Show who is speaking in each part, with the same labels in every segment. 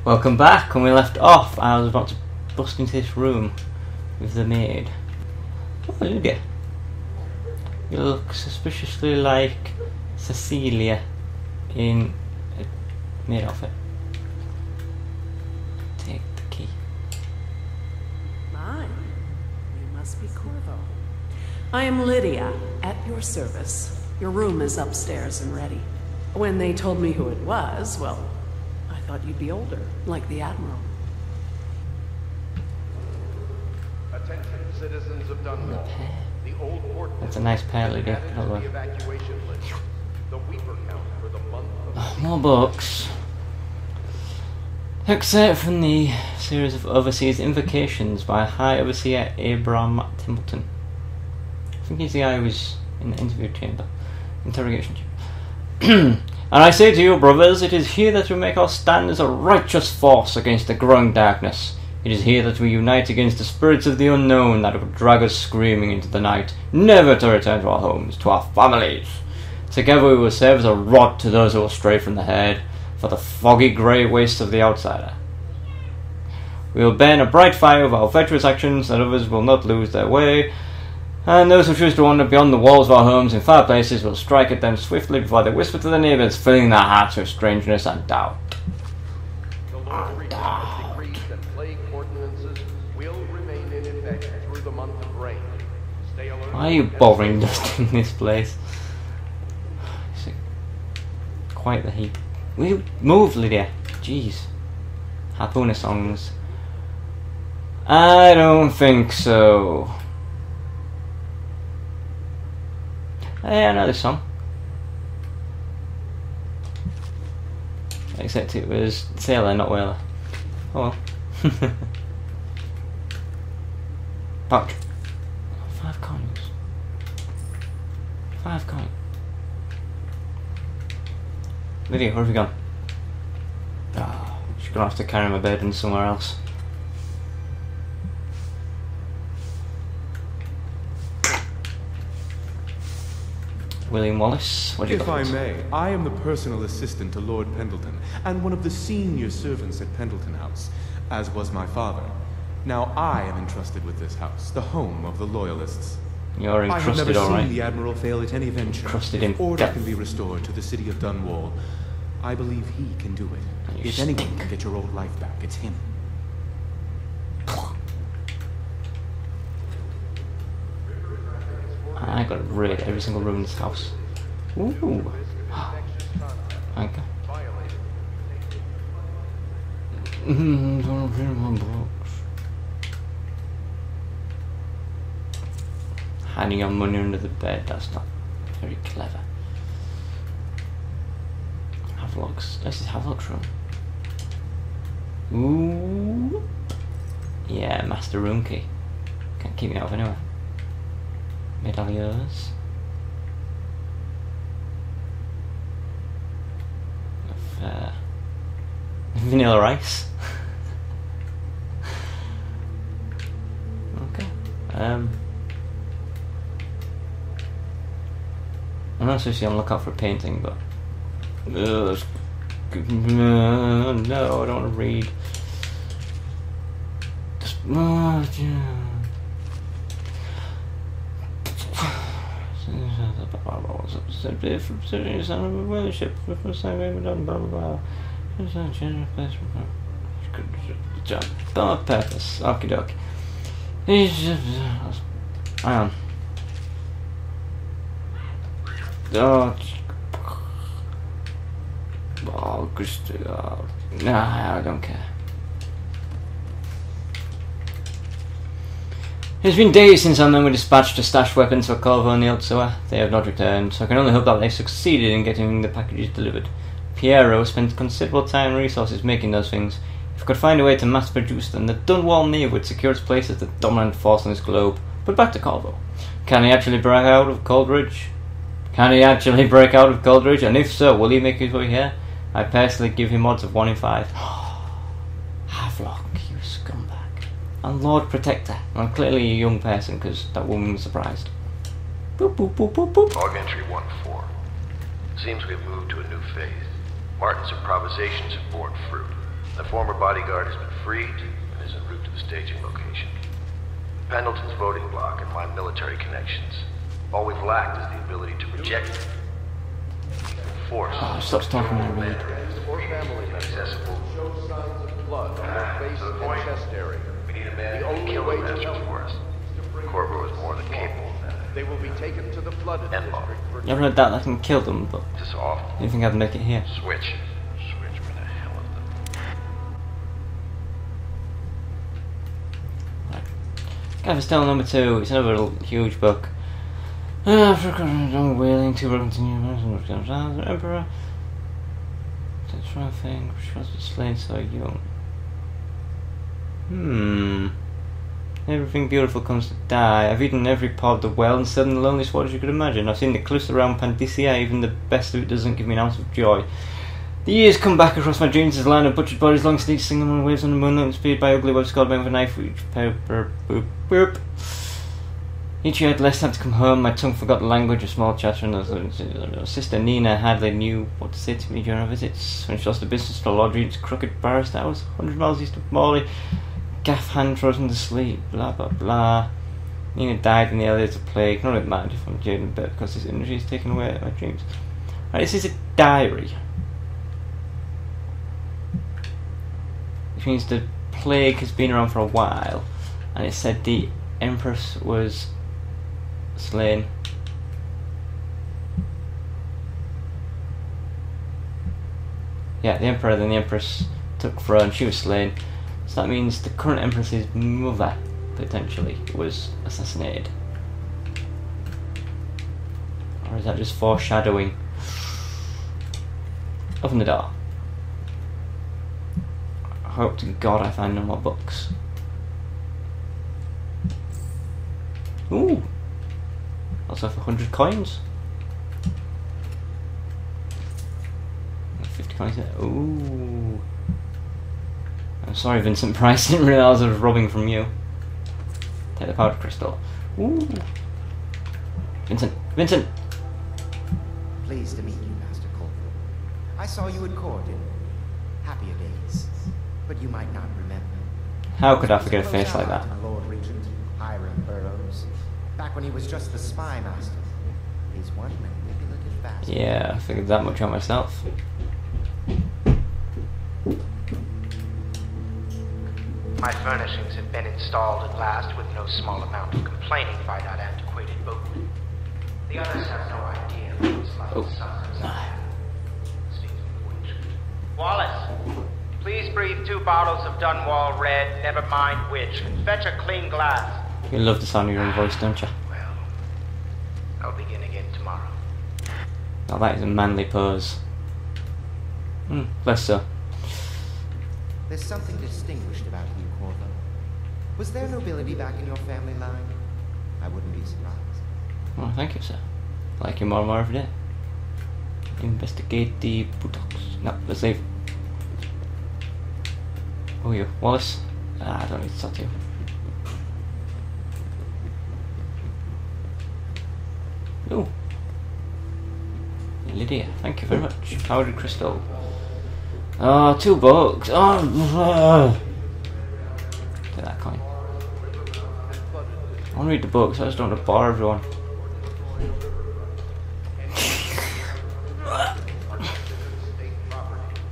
Speaker 1: Welcome back. When we left off, I was about to bust into this room with the maid. Oh, Lydia. You look suspiciously like Cecilia in a maid outfit. Take the key.
Speaker 2: Mine? You must be Corvo. I am Lydia, at your service. Your room is upstairs and ready. When they told me who it was, well, I thought you'd be older, like the Admiral.
Speaker 3: Attention, citizens of Dunwall. The old port.
Speaker 1: That's a nice pair, Lydia.
Speaker 3: The evacuation list. The Weeper count for the month of
Speaker 1: more books. Excerpt from the series of Overseas Invocations by High Overseer Abram Templeton. I think he's the guy who was in the interrogation chamber. And I say to you, brothers, it is here that we make our stand as a righteous force against the growing darkness. It is here that we unite against the spirits of the unknown that would drag us screaming into the night, never to return to our homes, to our families. Together we will serve as a rod to those who will stray from the head, for the foggy grey waste of the outsider. We will burn a bright fire with our virtuous actions, that others will not lose their way, and those who choose to wander beyond the walls of our homes in far places will strike at them swiftly before they whisper to their neighbours, filling their hearts with strangeness and doubt.
Speaker 3: the Lord decrees that plague ordinances will remain in effect through the month of rain. Stay alert.
Speaker 1: Why are you bothering dusting this place? It's quite the heat. Will you move, Lydia? Jeez. Harpooner songs. I don't think so. Hey, I know this song. Except it was Sailor, not Whaler. Oh well. Pouch. 5 coins. 5 coins. Lydia, where have you gone? Oh, she's gonna have to carry my burden somewhere else. William Wallace, what do you got?
Speaker 4: If I may, I am the personal assistant to Lord Pendleton, and one of the senior servants at Pendleton House, as was my father. Now I am entrusted with this house, the home of the Loyalists.
Speaker 1: You're
Speaker 4: I have
Speaker 1: encrusted,
Speaker 4: never
Speaker 1: alright.
Speaker 4: seen the Admiral fail at any venture.
Speaker 1: Encrusted in
Speaker 4: If order
Speaker 1: death.
Speaker 4: can be restored to the city of Dunwall, I believe he can do
Speaker 1: And
Speaker 4: it.
Speaker 1: you
Speaker 4: If anyone can get your old life back, it's him.
Speaker 1: I gotta raid every single room in this house. Ooh. Okay. Don't read my books. Hiding your money under the bed, that's not very clever. Havelock's. This is Havelock's room. Ooh. Yeah, master room key. Can't keep me out of anywhere. Medallions. Of vanilla rice. Okay. I'm not supposed to be on the lookout for a painting, but no, I don't want to read. Just, on purpose. Okie dokie. Hang on. Nah, I don't care. It's been days since our men were dispatched to stash weapons for Corvo and the Otsoa. They have not returned, so I can only hope that they succeeded in getting the packages delivered. Piero spent considerable time and resources making those things. If we could find a way to mass produce them, the Dunwall Navy would secure its place as the dominant force on this globe. But back to Corvo. Can he actually break out of Coldridge? And if so, will he make his way here? I personally give him odds of 1 in 5. Havelock, you scumbag. And Lord Protector. I'm clearly a young person because that woman was surprised. Boop, boop, boop, boop, boop.
Speaker 5: Log entry 1-4. Seems we've moved to a new phase. Martin's improvisations have borne fruit. A former bodyguard has been freed and is en route to the staging location. Pendleton's voting bloc and my military connections. All we've lacked is the ability to reject force.
Speaker 1: Oh, stop talking to me.
Speaker 3: Or family
Speaker 5: Inaccessible.
Speaker 3: show signs of blood on their face
Speaker 5: To the
Speaker 3: and
Speaker 5: point.
Speaker 3: chest area.
Speaker 5: We need a man
Speaker 3: The
Speaker 5: who can
Speaker 3: only
Speaker 5: kill
Speaker 3: way
Speaker 5: the
Speaker 3: to
Speaker 5: masters
Speaker 3: help
Speaker 5: for us.
Speaker 3: is to bring
Speaker 5: Corvo is more than capable of that.
Speaker 3: They will be taken to the flooded
Speaker 5: And
Speaker 3: district for
Speaker 1: You ever heard that? I can kill them, but
Speaker 5: Just off.
Speaker 1: do you think I'd make it here?
Speaker 5: Switch. Switch. Where the hell is the...
Speaker 1: Gaffer's Tale number 2. It's another huge book. African whaling to continue Emperor. The trial thing, which was slain so young. Everything beautiful comes to die. I've eaten every part of the well and sailed in the loneliest waters you could imagine. I've seen the cliffs around Pandicea, even the best of it doesn't give me an ounce of joy. The years come back across my dreams as a line of butchered bodies, long sleeps, singing on waves on the moonlight, speared by ugly webs scarred with a knife, which boop. Each year I'd less time to come home, my tongue forgot the language of small chatter, and sister Nina hardly knew what to say to me during our visits. When she lost the business to Lord Regent's crooked barrister, I was 100 miles east of Morley, gaff hand frozen to sleep, blah blah blah. Nina died in the early days of plague. None of it mattered if I'm jaded a bit because this energy is taken away my dreams. Right, this is a diary, which means the plague has been around for a while, and it said the Empress was slain. Yeah, the Emperor, then the Empress took throne, she was slain. So that means the current Empress's mother, potentially, was assassinated. Or is that just foreshadowing? Open the door. I hope to God I find no more books. Ooh! Also for 100 coins. 50 coins there. Ooh! I'm sorry, Vincent Price, didn't realise I was robbing from you. Take the powder crystal. Ooh! Vincent! Vincent!
Speaker 6: Pleased to meet you, Master Colville. I saw you at court in happier days, but you might not remember.
Speaker 1: How could I forget a face like that?
Speaker 6: Lord Regent Hiram Burroughs, back when he was just the spy master. His one manipulative bastard.
Speaker 1: Yeah, I figured that much out myself.
Speaker 6: My furnishings have been installed at last with no small amount of complaining by that antiquated boatman. The others have no idea what it's like to suffer as I have. Speaking of which, Wallace, please breathe 2 bottles of Dunwall Red, never mind which, and fetch a clean glass.
Speaker 1: You love the sound of your own voice, don't you?
Speaker 6: Well, I'll begin again tomorrow.
Speaker 1: Oh, that is a manly pose. Bless her.
Speaker 6: There's something distinguished about you, Corvo. Was there nobility back in your family line? I wouldn't be surprised.
Speaker 1: Oh, thank you, sir. I like you more and more every day. Investigate the buttocks. No, let's leave. Who are you? Wallace? I don't need to talk to you. Ooh. Lydia, thank you very much. Powdered crystal. Oh, 2 books. Oh, take that coin. I want to read the books, I just don't want to bore everyone.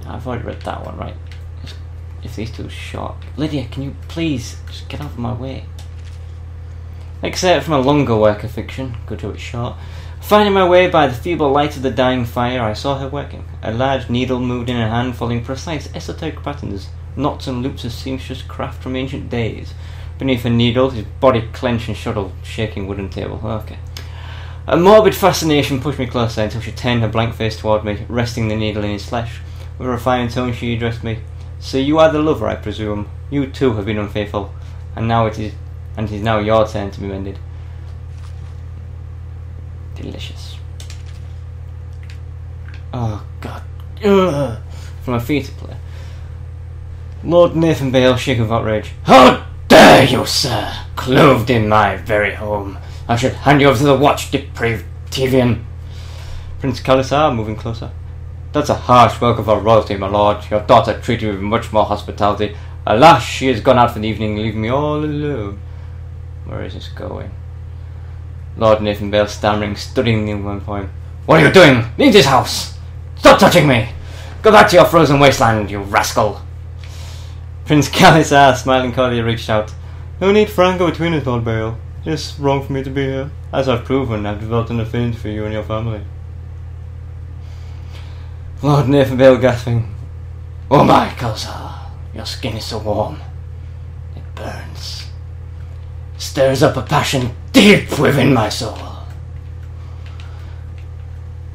Speaker 1: I've already read that one, right? If these 2 are short. Lydia, can you please just get out of my way? Except from a longer work of fiction, good to it's short. Finding my way by the feeble light of the dying fire, I saw her working. A large needle moved in her hand, following precise esoteric patterns, knots and loops of seamstress craft from ancient days. Beneath her needle, his body clenched and shuttled, shaking wooden table. Okay. A morbid fascination pushed me closer until she turned her blank face toward me, resting the needle in his flesh. With a refined tone, she addressed me. So you are the lover, I presume. You too have been unfaithful, and it is now your turn to be mended. Delicious. Oh God. Ugh. From my feet up there. Lord Nathan Bale, shaking with outrage. How dare you, sir, clothed in my very home? I should hand you over to the watch, depraved Tivian. Prince Kalisar, moving closer. That's a harsh welcome for royalty, my lord. Your daughter treated you with much more hospitality. Alas, she has gone out for the evening, leaving me all alone. Where is this going? Lord Nathan Bale, stammering, studying the one poem. What are you doing? Leave this house! Stop touching me! Go back to your frozen wasteland, you rascal! Prince Calisar, smiling cordially, reached out. No need for anger between us, Lord Bale. It's wrong for me to be here. As I've proven, I've developed an affinity for you and your family. Lord Nathan Bale gasping. Oh my, Calisar, your skin is so warm. It burns. Stirs up a passion deep within my soul.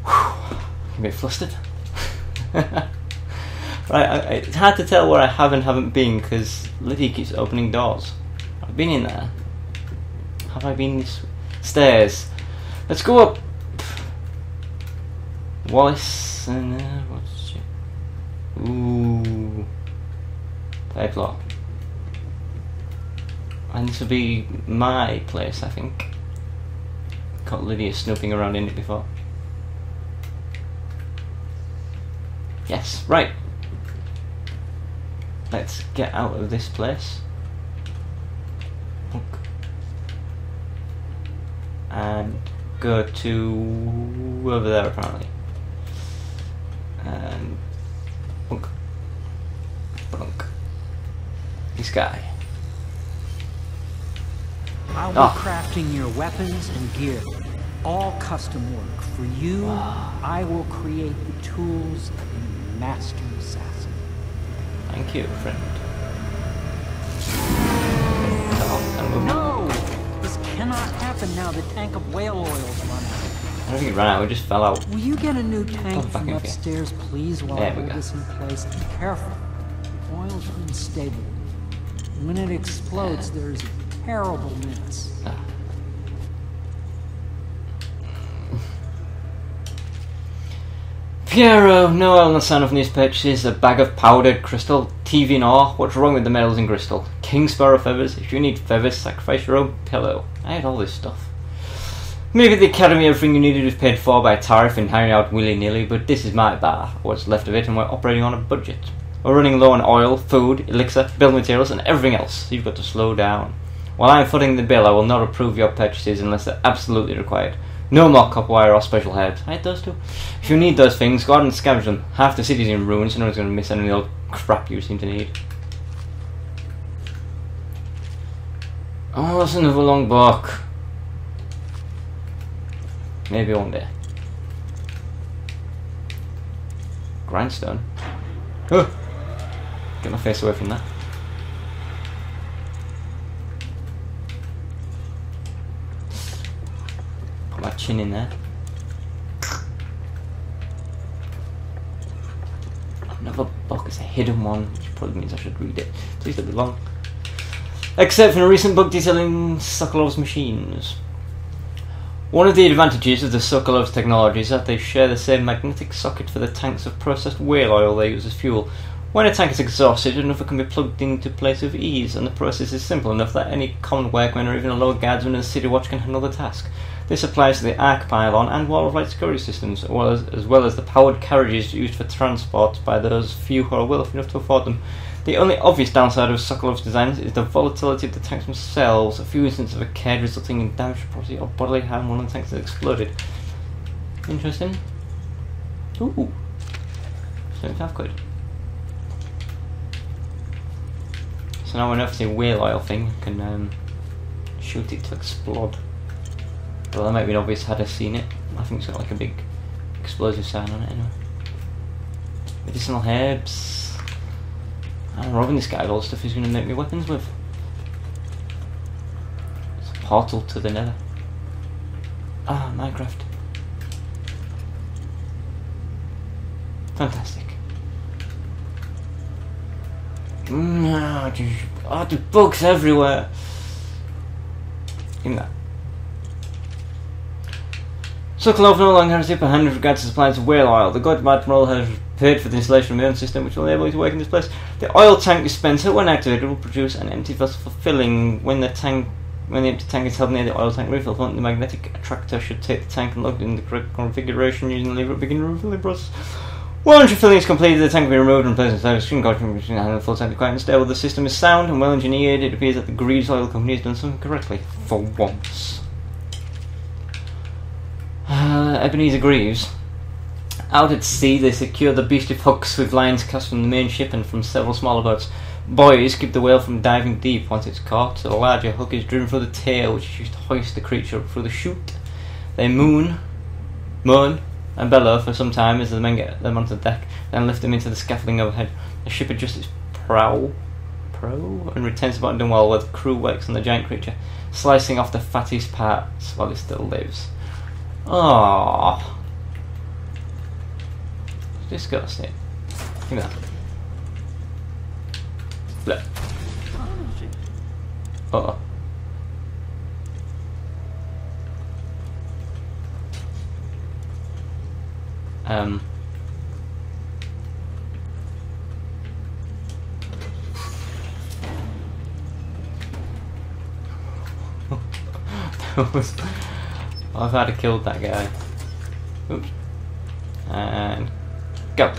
Speaker 1: Whew. I'm a bit flustered. Right, it's hard to tell where I have and haven't been because Lydia keeps opening doors. I've been in there. Have I been these stairs? Let's go up. Wallace and what's it? Ooh, third floor. And this will be my place, I think. Caught Lydia snooping around in it before. Yes, right. Let's get out of this place. Look. And go to over there apparently. And bunk. Bunk. This guy.
Speaker 7: I'll be crafting your weapons and gear. All custom work. For you, I will create the tools of a master assassin.
Speaker 1: Thank you, friend.
Speaker 7: No! This cannot happen now. The tank of whale oil's run out.
Speaker 1: I don't think it ran out, it just fell out.
Speaker 7: Will you get a new tank
Speaker 1: back
Speaker 7: from
Speaker 1: in
Speaker 7: upstairs, please, while I hold this in place? Be careful. The oil's unstable. When it explodes, there's a terrible mess.
Speaker 1: Piero, no oil, no sign of news purchases, a bag of powdered crystal, TV and ore. What's wrong with the metals in crystal? King Sparrow feathers. If you need feathers, sacrifice your own pillow. I had all this stuff. Maybe at the academy everything you needed was paid for by a tariff and hiring out willy-nilly, but this is my bar, or what's left of it, and we're operating on a budget. We're running low on oil, food, elixir, building materials, and everything else, so you've got to slow down. While I am footing the bill, I will not approve your purchases unless they're absolutely required. No more copper wire or special herbs. I had those too. If you need those things, go out and scavenge them. Half the city's in ruins, so no one's going to miss any of the old crap you seem to need. Oh, that's another long book. Maybe one day. Grindstone. Oh! Get my face away from that. Put my chin in there. Another book is a hidden one, which probably means I should read it. Please don't be long. Except for a recent book detailing Sokolov's machines. One of the advantages of the Sokolov's technology is that they share the same magnetic socket for the tanks of processed whale oil they use as fuel. When a tank is exhausted, another can be plugged into place with ease, and the process is simple enough that any common workman or even a lower guardsman in the city watch can handle the task. This applies to the arc pylon and wall of light security systems, as well as the powered carriages used for transport by those few who are wealthy enough to afford them. The only obvious downside of Sokolov's designs is the volatility of the tanks themselves. A few instances have occurred resulting in damage to property or bodily harm when one of the tanks has exploded. Interesting. Ooh. 75 quid. So now whenever I see a whale oil thing, I can shoot it to explode. Well, that might be obvious had I seen it. I think it's got like a big explosive sign on it anyway. Medicinal herbs. I'm robbing this guy of all the stuff he's going to make me weapons with. It's a portal to the nether. Ah, Minecraft. Fantastic. Oh, there's bugs everywhere. Give me that. Sokolov no longer has the upper hand with regards to supplies of whale oil. The God Admiral has paid for the installation of the own system which will enable you to work in this place. The oil tank dispenser, when activated, will produce an empty vessel for filling. When the empty tank is held near the oil tank refill point, the magnetic attractor should take the tank and lock it in the correct configuration using the lever at the beginning of the refill process. Once your filling is completed, the tank will be removed and placed in service. Between handle full tank quiet and stable. The system is sound and well engineered. It appears that the Greaves Oil Company has done something correctly for once. Ebenezer Greaves. Out at sea, they secure the beastly hooks with lines cast from the main ship and from several smaller boats. Buoys keep the whale from diving deep once it's caught. The larger hook is driven through the tail, which is used to hoist the creature up through the chute. They moan, and bellow for some time as the men get them onto the deck, then lift them into the scaffolding overhead. The ship adjusts its prow, and returns to the bottom while the crew works on the giant creature, slicing off the fattest parts while it still lives. Aww. Disgusting. Give me that. Look. Uh-oh. I've had to kill that guy. Oops. And go.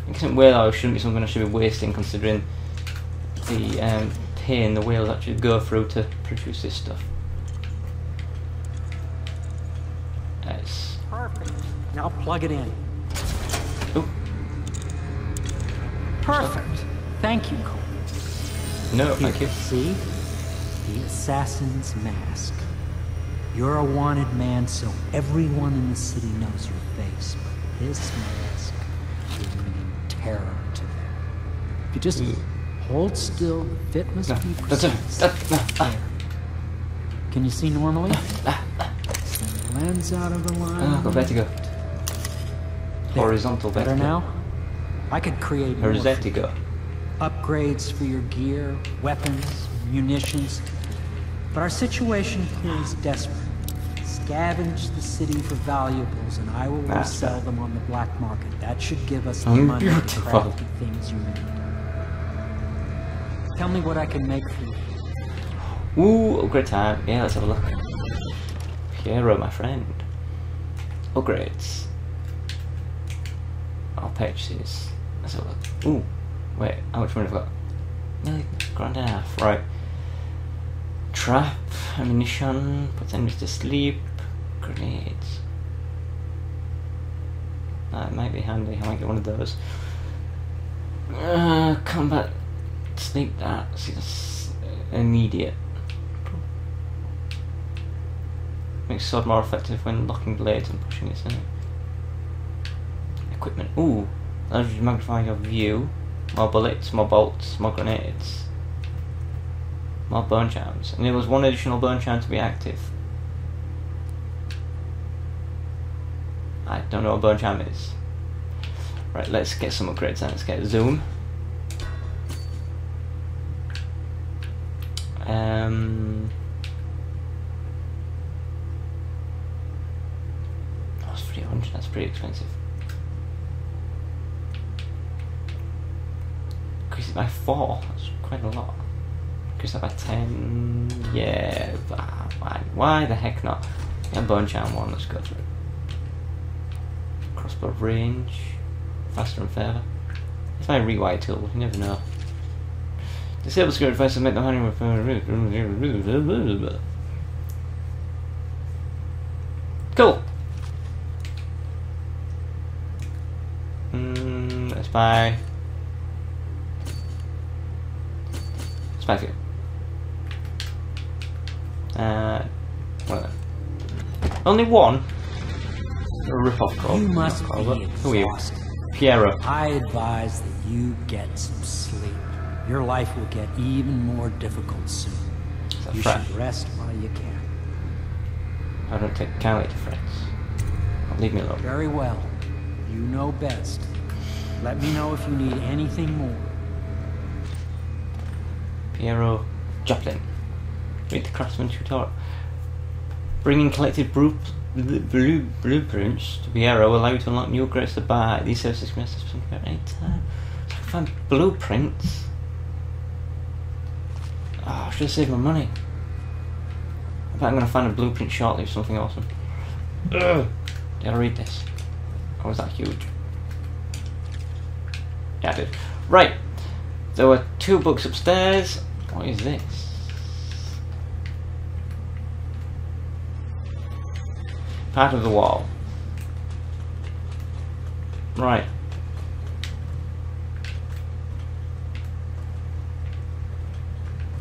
Speaker 1: It isn't whale shouldn't be something I should be wasting, considering the pain the whales actually go through to produce this stuff. That's
Speaker 7: Perfect. Now plug it in.
Speaker 1: Ooh.
Speaker 7: Perfect. Thank you, Cole.
Speaker 1: No, thank you.
Speaker 7: See? The assassin's mask. You're a wanted man, so everyone in the city knows your face. But this mask will mean terror to them. If you just hold still, the fit must be precise. There. Can you see normally? Send the lens out of the line.
Speaker 1: Go vertigo. Horizontal
Speaker 7: Better
Speaker 1: vertigo.
Speaker 7: now? I could create more
Speaker 1: Vertigo.
Speaker 7: upgrades for your gear, weapons, munitions. But our situation here is desperate. Scavenge the city for valuables and I will resell them on the black market. That should give us the money to craft the things you need. Tell me what I can make for you.
Speaker 1: Ooh, upgrade time. Yeah, let's have a look. Piero, my friend. Upgrades. Our purchases. Let's have a look. Ooh, wait, how much money have I got? Nearly grand and a half, right. Trap, ammunition, put enemies to sleep, grenades. That might be handy, I might get one of those. Combat, sleep that, see that's immediate. Makes sword more effective when locking blades and pushing it in. Equipment, ooh, allows you to magnify your view. More bullets, more bolts, more grenades. More bone charms. And there was one additional bone charm to be active. I don't know what bone charm is. Right, let's get some upgrades then. Let's get zoom. That's 300, that's pretty expensive. Increase it by 4, that's quite a lot. Increase that by 10, yeah, why the heck not? Yeah, bone charm one, let's go through it. Crossbow range, faster and further. It's my rewire tool, you never know. Disable security devices make the hunting with cool. Let's buy. Let's buy a few. What? Only one? A rip-off call.
Speaker 7: You must be
Speaker 1: Who are you?
Speaker 7: exhausted.
Speaker 1: Piero.
Speaker 7: I advise that you get some sleep. Your life will get even more difficult soon. You should rest while you can.
Speaker 1: I don't take kindly to threats. Leave me alone.
Speaker 7: Very well. You know best. Let me know if you need anything more.
Speaker 1: Piero Joplin. Read the craftsman tutorial. Bringing collected blueprints to Piero will allow you to unlock new upgrades to buy. These services can be accessed at any time. So I can find blueprints. Oh, I should have saved my money. I bet I'm going to find a blueprint shortly of something awesome. Ugh. Did I read this? Or was that huge? Yeah, I did. Right. There were 2 books upstairs. What is this? Part of the wall. Right.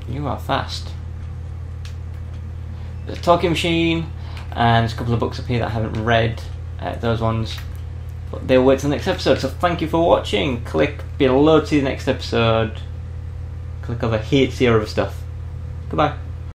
Speaker 1: You are fast. There's a talking machine, and there's a couple of books up here that I haven't read. Those ones. But they'll wait till the next episode. So thank you for watching. Click below to see the next episode. Click over here to see other stuff. Goodbye.